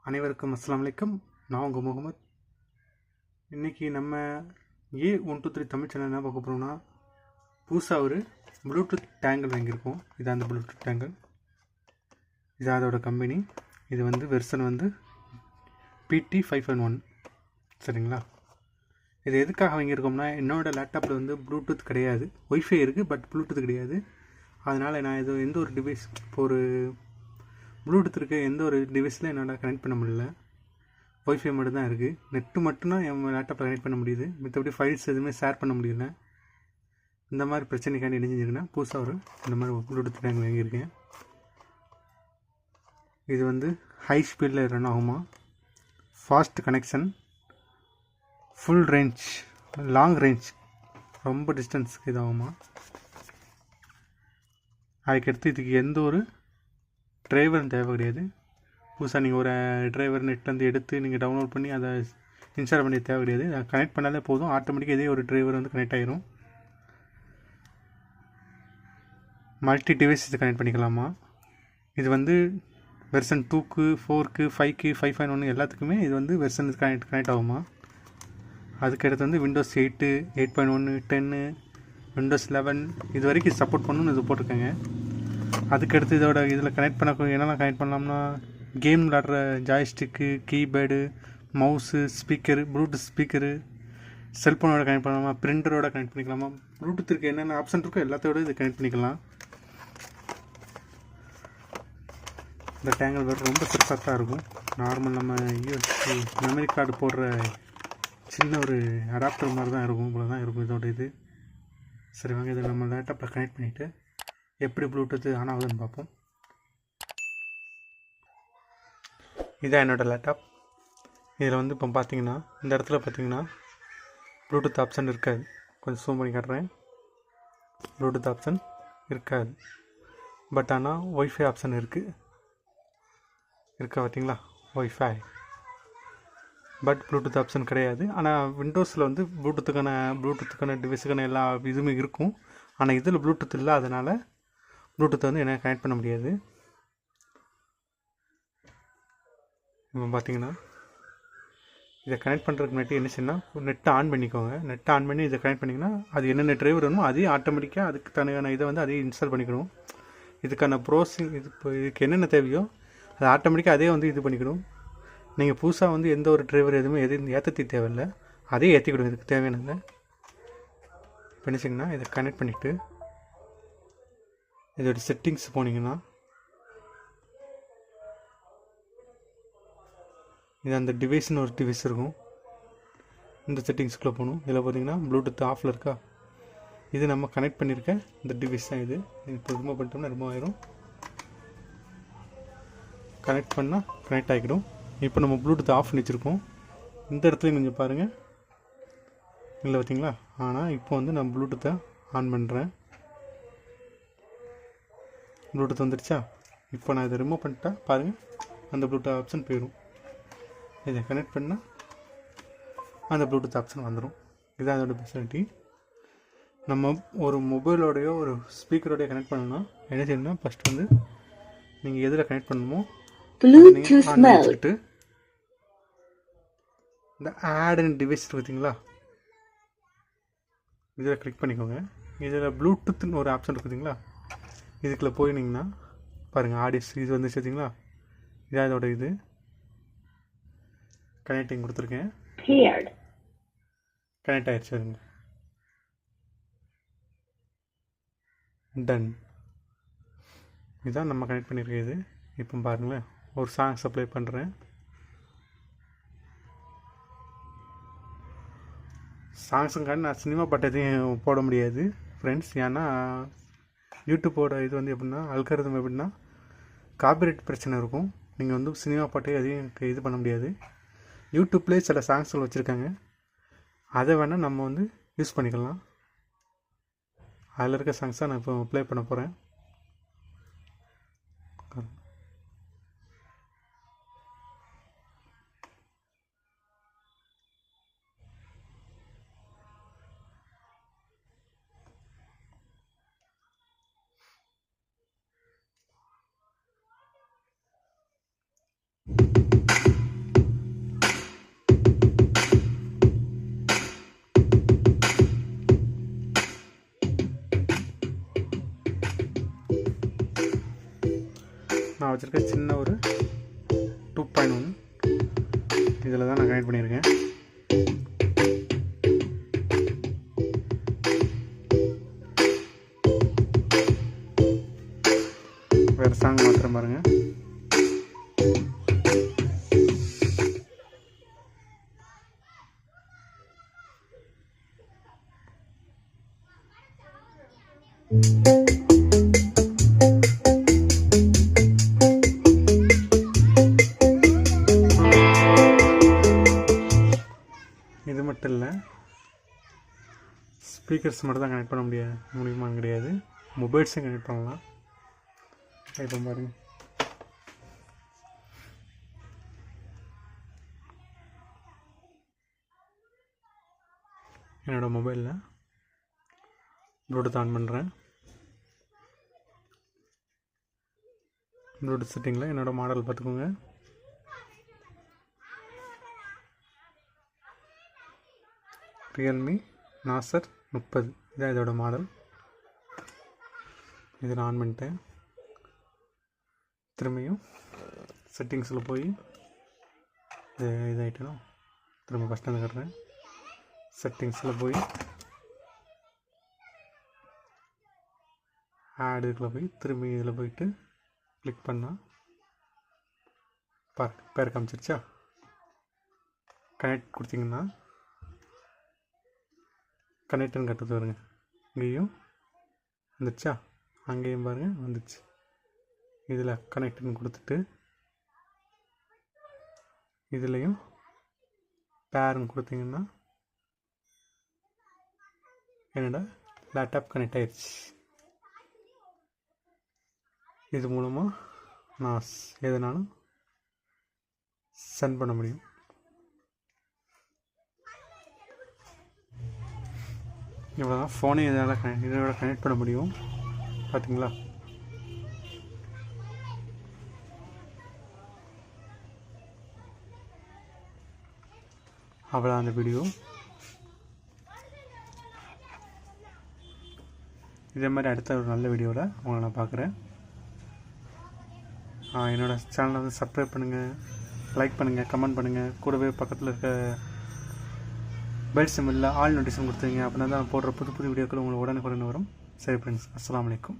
அனைவருக்கும் அஸ்ஸலாமு அலைக்கும். நான் உங்கள் முகமது. இன்றைக்கி நம்ம A123 தமிழ் சேனல் என்ன பார்க்க போகிறோம்னா, புதுசாக ஒரு ப்ளூடூத் டேங்கிள் வாங்கியிருக்கோம். இது அந்த ப்ளூடூத் டேங்கிள், இது அதோட கம்பெனி. இது வந்து வெர்சன் வந்து PT5.1. சரிங்களா? இது எதுக்காக வாங்கியிருக்கோம்னா, என்னோடய லேப்டாப்பில் வந்து ப்ளூடூத் கிடையாது, ஒய்ஃபை இருக்குது, பட் ப்ளூடூத் கிடையாது. அதனால் நான் இது எந்த ஒரு டிவைஸ், இப்போ ஒரு ப்ளூடூத் இருக்க எந்த ஒரு டிவைஸில் என்னால் கனெக்ட் பண்ண முடியல. ஒய்ஃபை மட்டும் தான் இருக்குது. நெட்டு மட்டும்தான் என் லேப்டாப்பில் கனெக்ட் பண்ண முடியுது. மற்றபடி ஃபைல்ஸ் எதுவுமே ஷேர் பண்ண முடியல. இந்த மாதிரி பிரச்சனைக்காண்டி என்ன செஞ்சுருக்கேன்னா, புதுசாக ஒரு இந்த மாதிரி ப்ளூடூத் டேங்க் வாங்கியிருக்கேன். இது வந்து ஹை ஸ்பீடில் ரன் ஆகுமா, fast connection, full range, long range, ரொம்ப டிஸ்டன்ஸுக்கு இதாகுமா. அதுக்கடுத்து இதுக்கு எந்த ஒரு டிரைவரும் தேவை கிடையாது. புதுசாக நீங்கள் ஒரு டிரைவர் நெட்லேருந்து எடுத்து நீங்கள் டவுன்லோட் பண்ணி அதை இன்ஸ்டால் பண்ணி தேவை கிடையாது. அதை கனெக்ட் பண்ணாலே போதும், ஆட்டோமேட்டிக்காக இதே ஒரு டிரைவர் வந்து கனெக்ட் ஆகிரும். மல்டி டிவைஸ் இது கனெக்ட் பண்ணிக்கலாமா. இது வந்து வெர்சன் 2க்கு 4க்கு 5க்கு 5.1 எல்லாத்துக்குமே இது வந்து வெர்சன் கனெக்ட் ஆகுமா. அதுக்கடுத்து வந்து விண்டோஸ் 8, 8.1, 10, விண்டோஸ் 11 இது வரைக்கும் சப்போர்ட் பண்ணணும்னு இது போட்டிருக்காங்க. அதுக்கடுத்து இதோட இதில் கனெக்ட் பண்ண என்னெல்லாம் கனெக்ட் பண்ணலாம்னா, கேம் விளாடுற joystick, keypad, mouse, speaker, Bluetooth speaker, செல்ஃபோனோட கனெக்ட் பண்ணலாமா, பிரிண்டரோட கனெக்ட் பண்ணிக்கலாமா. ப்ளூடூத்துக்கு என்னென்ன ஆப்ஷன் இருக்கோ எல்லாத்தோட இது கனெக்ட் பண்ணிக்கலாம். இந்த டேங்கிள் வேறு ரொம்ப சிறப்பாக இருக்கும். நார்மல் நம்ம யூஎஸ்பி மெமரி கார்டு போடுற சின்ன ஒரு அடாப்டர் மாதிரி தான் இருக்கும், இவ்வளோ தான் இருக்கும் இதோட இது. சரி வாங்க, இதை நம்ம லேப்டாப்பில் கனெக்ட் பண்ணிவிட்டு எப்படி ப்ளூடூத்து ஆன் ஆகுதுன்னு பார்ப்போம். இதான் என்னோடய லேப்டாப். இதில் வந்து இப்போ பார்த்தீங்கன்னா, இந்த இடத்துல பார்த்தீங்கன்னா ப்ளூடூத் ஆப்ஷன் இருக்காது. கொஞ்சம் ஜூம் பண்ணி காட்டுறேன். ப்ளூடூத் ஆப்ஷன் இருக்காது, பட் ஆனால் ஒய்ஃபை ஆப்ஷன் இருக்கா பார்த்தீங்களா, ஒய்ஃபை. பட் ப்ளூடூத் ஆப்ஷன் கிடையாது. ஆனால் விண்டோஸில் வந்து ப்ளூடூத்துக்கான டிவைஸுக்கான எல்லா இதுவுமே இருக்கும். ஆனால் இதில் ப்ளூடூத் இல்லை, அதனால் ப்ளூடூத்தை வந்து என்ன கனெக்ட் பண்ண முடியாது. இப்போ பார்த்தீங்கன்னா, இதை கனெக்ட் பண்ணுறதுக்கு முன்னாடி என்ன செய்யணும், நெட்டை ஆன் பண்ணிக்கோங்க. நெட்டை ஆன் பண்ணி இதை கனெக்ட் பண்ணிங்கன்னா, அது என்னென்ன டிரைவர் வேணுமோ அதே ஆட்டோமேட்டிக்காக அதுக்கு தனியான இதை வந்து அதே இன்ஸ்டால் பண்ணிக்கணும். இதுக்கான ப்ரோசிங் இது இப்போ இதுக்கு என்னென்ன தேவையோ அது ஆட்டோமேட்டிக்காக அதே வந்து இது பண்ணிக்கணும். நீங்கள் புதுசாக வந்து எந்த ஒரு டிரைவர் எதுவும் ஏற்றத்தி தேவையில்லை, அதே ஏற்றிக்கிடும் இதுக்கு தேவையானதில்லை. இப்போ என்ன செய்யணும்னா, இதை கனெக்ட் பண்ணிவிட்டு இதோட செட்டிங்ஸ் போனீங்கன்னா, இது அந்த டிவைஸ்னு ஒரு டிவைஸ் இருக்கும். இந்த செட்டிங்ஸ்குள்ளே போகணும். இதில் பார்த்தீங்கன்னா ப்ளூடூத் ஆஃபில் இருக்கா, இது நம்ம கனெக்ட் பண்ணியிருக்க இந்த டிவைஸ் தான் இது. இப்போ ரிமூவ் பண்ணிட்டோம்னா ரிமூவ் ஆகிடும். கனெக்ட் பண்ணால் கனெக்ட் ஆகிடும். இப்போ நம்ம ப்ளூடூத் ஆஃப் பண்ணி வச்சுருக்கோம். இந்த இடத்துலையும் கொஞ்சம் பாருங்கள், இல்லை பார்த்தீங்களா. ஆனால் இப்போ வந்து நான் ப்ளூடூத்தை ஆன் பண்ணுறேன். ப்ளூடூத் வந்துடுச்சா. இப்போ நான் இதை ரிமூவ் பண்ணிட்டா பாருங்கள், அந்த ப்ளூடூத் ஆப்ஷன் போயிடும். இதை கனெக்ட் பண்ணால் அந்த ப்ளூடூத் ஆப்ஷன் வந்துடும். இதுதான் அதோட ஃபெசிலிட்டி. நம்ம ஒரு மொபைலோடையோ ஒரு ஸ்பீக்கரோடையோ கனெக்ட் பண்ணணும்னா என்ன செய்யணும்னா, ஃபஸ்ட் வந்து நீங்கள் எதில் கனெக்ட் பண்ணணுமோ வச்சுக்கிட்டு இந்த ஆட் அண்ட் டிவைஸ் பார்த்தீங்களா, இதில் கிளிக் பண்ணிக்கோங்க. இதில் ப்ளூடூத்னு ஒரு ஆப்ஷன் இருக்குதுங்களா, இதுக்குள்ளே போயினீங்கன்னா பாருங்கள், ஆடியோஸ் இது வந்து பார்த்தீங்களா, இதான் இதோட இது கனெக்டிங் கொடுத்துருக்கேன். கனெக்ட் ஆகிடுச்சு. வருங்க, டன். இதுதான் நம்ம கனெக்ட் பண்ணியிருக்கிறது. இப்போ பாருங்களேன், ஒரு சாங் சப்ளை பண்ணுறேன். சாங்ஸுங்காண்டி நான் சினிமா பாட்டு எதையும் போட முடியாது ஃப்ரெண்ட்ஸ். ஏன்னா யூடியூப்போட இது வந்து எப்படின்னா, அல்காரிதம் எப்படின்னா காப்பிரைட் பிரச்சனை இருக்கும். நீங்கள் வந்து சினிமா பாட்டு எதையும் இது பண்ண முடியாது. யூடியூப்லேயே சில சாங்ஸ்கள் வச்சுருக்காங்க, அதை வேணால் நம்ம வந்து யூஸ் பண்ணிக்கலாம். அதில் இருக்க சாங்ஸை நான் இப்போ ப்ளே பண்ண போகிறேன். வச்சுருக்க சின்ன ஒரு 2.1 இதில் தான் நான் கனெக்ட் பண்ணியிருக்கேன். வேறு சாங் மாத்திரம் பாருங்கள். இது மட்டும் இல்லை, ஸ்பீக்கர்ஸ் மட்டும் தான் கனெக்ட் பண்ண முடியுமான்னு கிடையாது, மொபைல்ஸையும் கனெக்ட் பண்ணலாம். இப்போ பாருங்க, என்னோடய மொபைலில் ப்ளூடூத் ஆன் பண்ணுறேன். ப்ளூடூத் செட்டிங்கில் என்னோடய மாடல் பார்த்துக்கோங்க. ரியல்மி நாசர் 30 இதான் இதோட மாடல். இதை நான் ஆன் பண்ணிட்டேன். திரும்பியும் செட்டிங்ஸில் போய் இதாகிட்டேனா திரும்ப ஃபஸ்ட் வந்துடுறேன். செட்டிங்ஸில் போய் ஆட் இதுக்குள்ளே போய் திரும்பி இதில் போயிட்டு கிளிக் பண்ணால் பேர் காமிச்சிருச்சா. கனெக்ட் கொடுத்தீங்கன்னா கனெக்ட்னு கட்டுறது வருங்க. இங்கேயும் வந்துச்சா, அங்கேயும் பாருங்கள் வந்துச்சு. இதில் கனெக்ட்னு கொடுத்துட்டு இதுலேயும் பேர்னு கொடுத்தீங்கன்னா என்னோட லேப்டாப் கனெக்ட் ஆயிடுச்சு. இது மூலமாக நான் எதுனாலும் சென்ட் பண்ண முடியும். இவ்வளோ தான் ஃபோனை இதோட கனெக்ட் பண்ண முடியும். பார்த்தீங்களா, அவ்வளோ அந்த வீடியோ. இதே மாதிரி அடுத்த ஒரு நல்ல வீடியோவில் உங்களை நான் பார்க்குறேன். என்னோடய சேனலை வந்து சப்ஸ்கிரைப் பண்ணுங்கள், லைக் பண்ணுங்கள், கமெண்ட் பண்ணுங்கள். கூடவே பக்கத்தில் இருக்க பெல் சிம்பிளில் ஆல் நோட்டிஃபிகேஷன் கொடுத்துருங்க. அப்படின்னா தான் நான் போடுற புது வீடியோக்கள் உங்களுக்கு உடனுக்குடன் வரும். சரி ஃப்ரெண்ட்ஸ், அஸ்ஸலாமு அலைக்கும்.